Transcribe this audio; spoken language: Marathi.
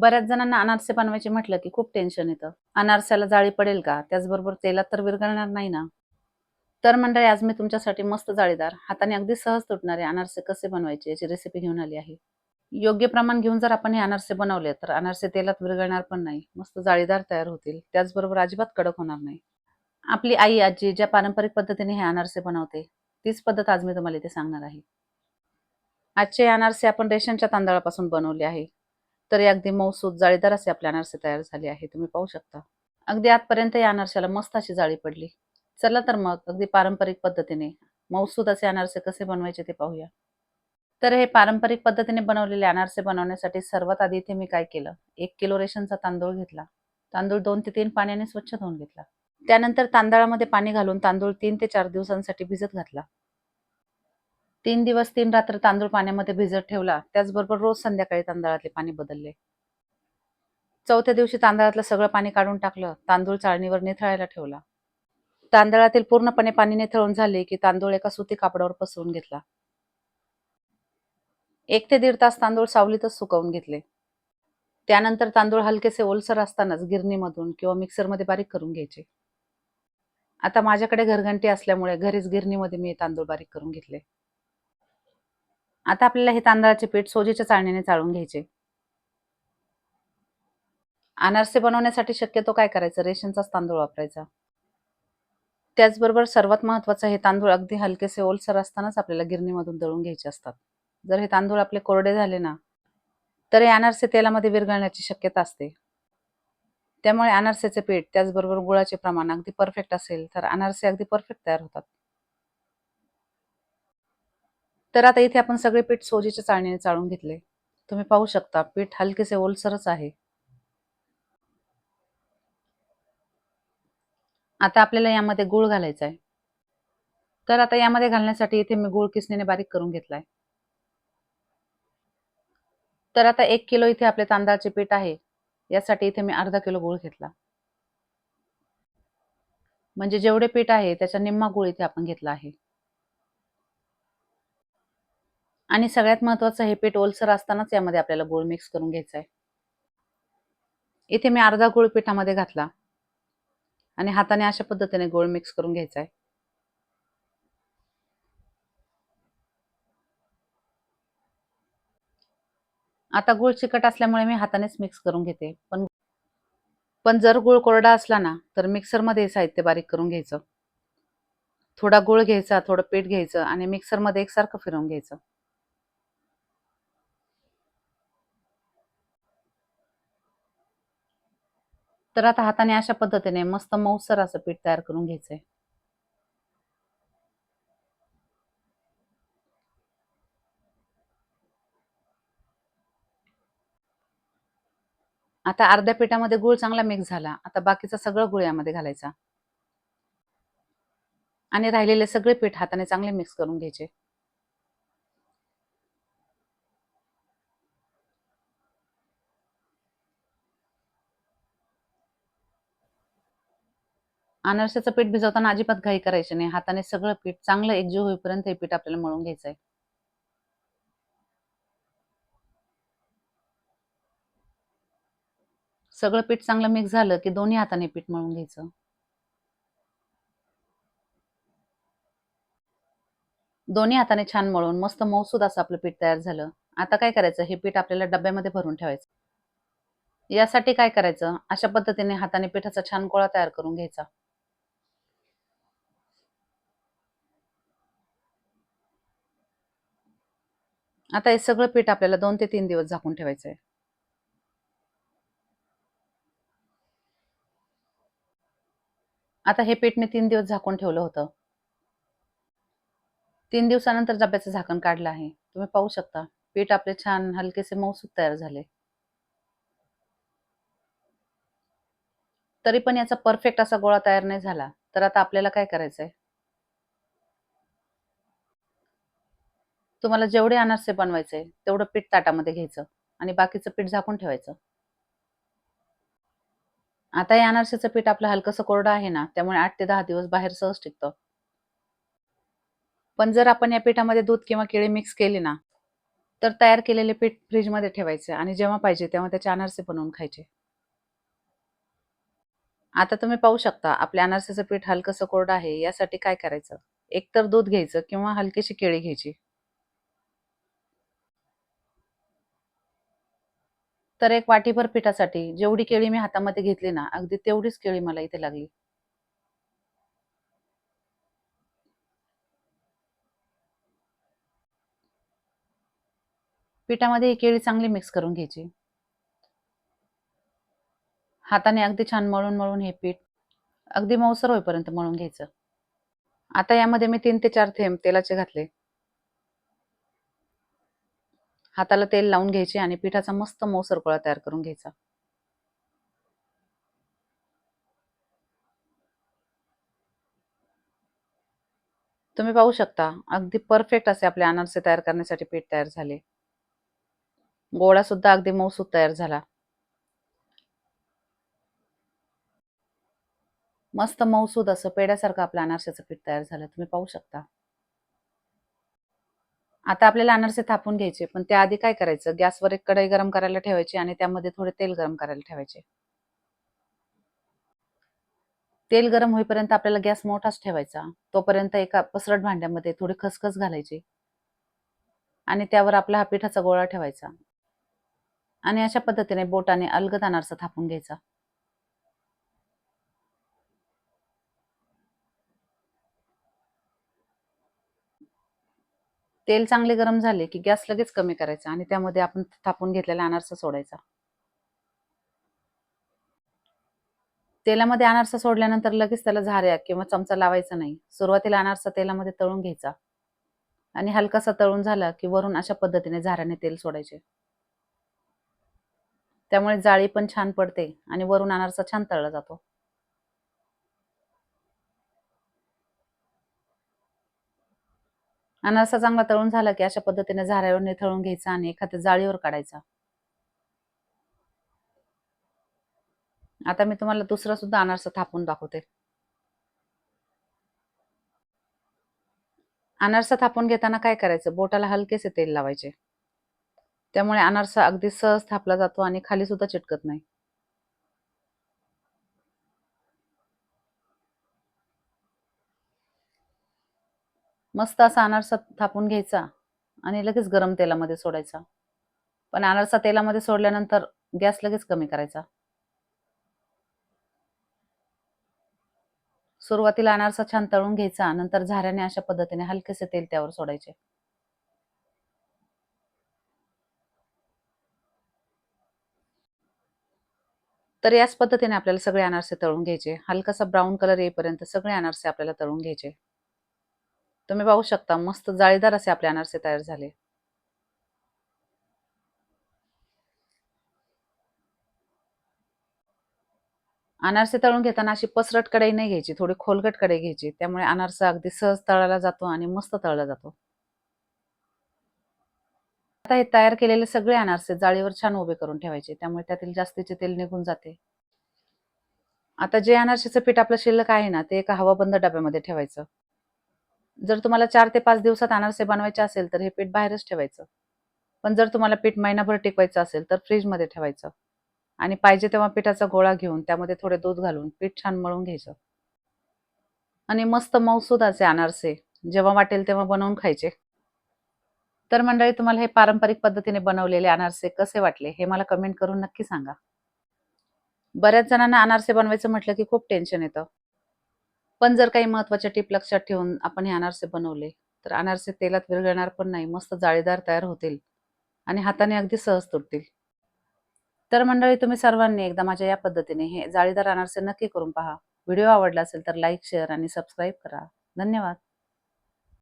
बऱ्याच जणांना अनारसे बनवायचे म्हटलं की खूप टेन्शन येतं. अनारस्याला जाळी पडेल का? त्याचबरोबर तेलात तर विरघळणार नाही ना? तर मंडळी आज मी तुमच्यासाठी मस्त जाळीदार, हाताने अगदी सहज तुटणारे अनारसे कसे बनवायचे याची रेसिपी घेऊन आली आहे. योग्य प्रमाण घेऊन जर आपण हे अनारसे बनवले तर अनारसे तेलात विरघळणार पण नाही. मस्त जाळीदार तयार होतील. त्याचबरोबर अजिबात कडक होणार नाही. आपली आई, आजी ज्या पारंपरिक पद्धतीने हे अनारसे बनवते, तीच पद्धत आज मी तुम्हाला इथे सांगणार आहे. आजचे अनारसे आपण रेशनच्या तांदळापासून बनवले आहे. तर हे अगदी मऊसूत जाळीदार असे आपले अनारसे तयार झाले आहे. तुम्ही पाहू शकता. अगदी आतपर्यंत या अनारशाला मस्त अशी जाळी पडली. चला तर मग अगदी पारंपरिक पद्धतीने मऊसूत असे अनारसे कसे बनवायचे ते पाहूया. तर हे पारंपरिक पद्धतीने बनवलेले अनारसे बनवण्यासाठी सर्वात आधी इथे मी काय केलं, 1 किलो रेशनचा तांदूळ घेतला. तांदूळ 2 ते 3 पाण्याने स्वच्छ धुवून घेतला. त्यानंतर तांदळामध्ये पाणी घालून तांदूळ 3 ते 4 दिवसांसाठी भिजत घातला. 3 दिवस 3 रात्र तांदूळ पाण्यामध्ये भिजत ठेवला. त्याचबरोबर रोज संध्याकाळी तांदळातले पाणी बदलले. चौथ्या दिवशी तांदळातलं सगळं पाणी काढून टाकलं. तांदूळ चाळणीवर निथळायला ठेवला. तांदळातील पूर्णपणे पाणी निथळून झाले, की तांदूळ एका सुती कापडावर पसरून घेतला. 1 ते 1.5 तास तांदूळ सावलीतच सुकवून घेतले. त्यानंतर तांदूळ हलकेसे ओलसर असतानाच गिरणीमधून किंवा मिक्सरमध्ये बारीक करून घ्यायचे. आता माझ्याकडे घरघंटी असल्यामुळे घरीच गिरणीमध्ये मी तांदूळ बारीक करून घेतले. आता आपल्याला हे तांदळाचे पीठ सोजीच्या चाळणीने चाळून घ्यायचे. अनारसे बनवण्यासाठी शक्यतो काय करायचं, रेशनचाच तांदूळ वापरायचा. त्याचबरोबर सर्वात महत्त्वाचं हे तांदूळ अगदी हलकेसे ओलसर असतानाच आपल्याला गिरणीमधून दळून घ्यायचे असतात. जर हे तांदूळ आपले कोरडे झाले ना, तर हे अनारसे तेलामध्ये विरघळण्याची शक्यता असते. त्यामुळे अनारसेचे पीठ त्याचबरोबर गुळाचे प्रमाण अगदी परफेक्ट असेल, तर अनारसे अगदी परफेक्ट तयार होतात. तर आता इथे आपण सगळे पीठ सोजीच्या चाळणीने चाळून घेतले. तुम्ही पाहू शकता पीठ हलकेसे ओलसरच आहे. आता आपल्याला यामध्ये गूळ घालायचा आहे. तर आता यामध्ये घालण्यासाठी इथे मी गूळ किसणीने बारीक करून घेतलाय. तर आता 1 किलो इथे आपले तांदळाचे पीठ आहे. यासाठी इथे मी अर्धा किलो गूळ घेतला. म्हणजे जेवढे पीठ आहे त्याच्या निम्मा गूळ इथे आपण घेतला आहे. आणि सगळ्यात महत्त्वाचं हे पीठ ओलसर असतानाच यामध्ये आपल्याला गूळ मिक्स करून घ्यायचा आहे. इथे मी अर्धा गूळ पिठामध्ये घातला आणि हाताने अशा पद्धतीने गूळ मिक्स करून घ्यायचा आहे. आता गूळ चिकट असल्यामुळे मी हातानेच मिक्स करून घेते. पण जर गूळ कोरडा असला ना, तर मिक्सरमध्ये साहित्य बारीक करून घ्यायचं. थोडा गूळ घ्यायचा, थोडं पीठ घ्यायचं आणि मिक्सरमध्ये एकसारखं फिरवून घ्यायचं. तर आता हाताने अशा पद्धतीने मस्त मऊसर असं पीठ तयार करून घ्यायचंय. आता अर्ध्या पिठामध्ये गूळ चांगला मिक्स झाला. आता बाकीचा सगळं गूळ यामध्ये घालायचा आणि राहिलेले सगळे पीठ हाताने चांगले मिक्स करून घ्यायचे. अनारशाचं पीठ भिजवताना अजिबात घाई करायची नाही. हाताने सगळं पीठ चांगलं एकजीव होईपर्यंत हे पीठ आपल्याला मळून घ्यायचंय. सगळं पीठ चांगलं मिक्स झालं, की दोन्ही हाताने पीठ मळून घ्यायचं. दोन्ही हाताने छान मळून मस्त मऊसूत असं आपलं पीठ तयार झालं. आता काय करायचं, हे पीठ आपल्याला डब्यामध्ये भरून ठेवायचं. यासाठी काय करायचं, अशा पद्धतीने हाताने पिठाचा छान गोळा तयार करून घ्यायचा. आता हे सगळं पीठ आपल्याला 2 ते 3 दिवस झाकून ठेवायचंय. आता हे पीठ मी 3 दिवस झाकून ठेवलं होतं. 3 दिवसानंतर डब्याचं झाकण काढलं आहे. तुम्ही पाहू शकता, पीठ आपले छान हलकेसे मऊसूत तयार झाले. तरी पण याचा परफेक्ट असा गोळा तयार नाही झाला, तर आता आपल्याला काय करायचंय, तुम्हाला जेवढे अनारसे बनवायचे, तेवढं पीठ ताटामध्ये घ्यायचं आणि बाकीचं पीठ झाकून ठेवायचं. आता हे अनारसेचं पीठ आपलं हलकसं कोरडं आहे ना, त्यामुळे 8 ते 10 दिवस बाहेर सहज टिकतं. पण जर आपण या पिठामध्ये दूध किंवा केळी मिक्स केली ना, तर तयार केलेले पीठ फ्रिजमध्ये ठेवायचे आणि जेव्हा पाहिजे तेव्हा त्याचे अनारसे बनवून खायचे. आता तुम्ही पाहू शकता आपल्या अनारसाचं पीठ हलकसं कोरडं आहे, यासाठी काय करायचं? एकतर दूध घ्यायचं किंवा हलकीशी केळी घ्यायची. तर एक वाटीभर पिठासाठी जेवढी केळी मी हातामध्ये घेतली ना, अगदी तेवढीच केळी मला इथे लागली. पिठामध्ये ही केळी चांगली मिक्स करून घ्यायची. हाताने अगदी छान मळून हे पीठ अगदी मऊसर होईपर्यंत मळून घ्यायचं. आता यामध्ये मी 3 ते 4 थेंब तेलाचे घातले. हाताला तेल लावून घ्यायचे आणि पिठाचा मस्त मऊसर गोळा तयार करून घ्यायचा. तुम्ही पाहू शकता अगदी परफेक्ट असे आपले अनारसे तयार करण्यासाठी पीठ तयार झाले. गोळा सुद्धा अगदी मऊसूत तयार झाला. मस्त मऊसूद असं पेढ्यासारखं आपलं अनारशाचं पीठ तयार झालं. तुम्ही पाहू शकता. आता आपल्याला अनारसे थापून घ्यायचे, पण त्याआधी काय करायचं? गॅसवर एक कढई गरम करायला ठेवायची आणि त्यामध्ये थोडे तेल गरम करायला ठेवायचे. तेल गरम होईपर्यंत आपल्याला गॅस मोठाच ठेवायचा. तोपर्यंत एका पसरट भांड्यामध्ये थोडी खसखस घालायची आणि त्यावर आपला हा पिठाचा गोळा ठेवायचा आणि अशा पद्धतीने बोटाने अलगद अनारसा थापून घ्यायचा. तेल चांगले गरम झाले, की गॅस लगेच कमी करायचा आणि त्यामध्ये आपण थापून घेतलेला अनारसा सोडायचा. तेलामध्ये अनारसा सोडल्यानंतर लगेच त्याला झाऱ्या किंवा चमचा लावायचा नाही. सुरुवातीला अनारसा तेलामध्ये तळून घ्यायचा आणि हलकासा तळून झाला, की वरून अशा पद्धतीने झाऱ्याने तेल सोडायचे. त्यामुळे जाळी पण छान पडते आणि वरून अनारसा छान तळला जातो. अनारसा चांगला तळून झाला, की अशा पद्धतीने झाऱ्यावर निथळून घ्यायचा आणि एखाद्या जाळीवर काढायचा. आता मी तुम्हाला दुसरा सुद्धा अनारसा थापून दाखवते. अनारसा थापून घेताना काय करायचं? बोटाला हलकेसे तेल लावायचे. त्यामुळे अनारसा अगदी सहज थापला जातो आणि खाली सुद्धा चिटकत नाही. मस्त असा अनारसा थापून घ्यायचा आणि लगेच गरम तेलामध्ये सोडायचा. पण अनारसा तेलामध्ये सोडल्यानंतर गॅस लगेच कमी करायचा. सुरुवातीला अनारसा छान तळून घ्यायचा, नंतर झाऱ्याने अशा पद्धतीने हलकेसे तेल त्यावर सोडायचे. तर याच पद्धतीने आपल्याला सगळे अनारसे तळून घ्यायचे. हलकासा ब्राउन कलर येईपर्यंत सगळे अनारसे आपल्याला तळून घ्यायचे. तुम्ही पाहू शकता मस्त जाळीदार असे आपले अनारसे तयार झाले. अनारसे तळून घेताना अशी पसरट कढई नाही घ्यायची, थोडी खोलगट कढई घ्यायची. त्यामुळे अनारसा अगदी सहज तळला जातो आणि मस्त तळला जातो. आता हे तयार केलेले सगळे अनारसे जाळीवर छान उभे करून ठेवायचे. त्यामुळे त्यातील जास्तीचे तेल निघून जाते. आता जे अनारशीचं पीठ आपलं शिल्लक आहे ना, ते एका हवाबंद डब्यामध्ये ठेवायचं. जर तुम्हाला 4 ते 5 दिवसात अनारसे बनवायचे असेल, तर हे पीठ बाहेरच ठेवायचं. पण जर तुम्हाला पीठ महिनाभर टिकवायचं असेल, तर फ्रिजमध्ये ठेवायचं आणि पाहिजे तेव्हा पिठाचा गोळा घेऊन त्यामध्ये थोडे दूध घालून पीठ छान मळून घ्यायचं आणि मस्त मऊसूद असे अनारसे जेव्हा वाटेल तेव्हा बनवून खायचे. तर मंडळी तुम्हाला हे पारंपरिक पद्धतीने बनवलेले अनारसे कसे वाटले, हे मला कमेंट करून नक्की सांगा. बऱ्याच जणांना अनारसे बनवायचं म्हटलं की खूप टेन्शन येतं. पण जर काही महत्त्वाच्या टिप लक्षात ठेवून आपण हे अनारसे बनवले, तर अनारसे तेलात विरघळणार पण नाही, मस्त जाळीदार तयार होतील आणि हाताने अगदी सहज तुटतील. तर मंडळी तुम्ही सर्वांनी एकदा माझ्या या पद्धतीने हे जाळीदार अनारसे नक्की करून पहा. व्हिडिओ आवडला असेल तर लाईक, शेअर आणि सबस्क्राईब करा. धन्यवाद.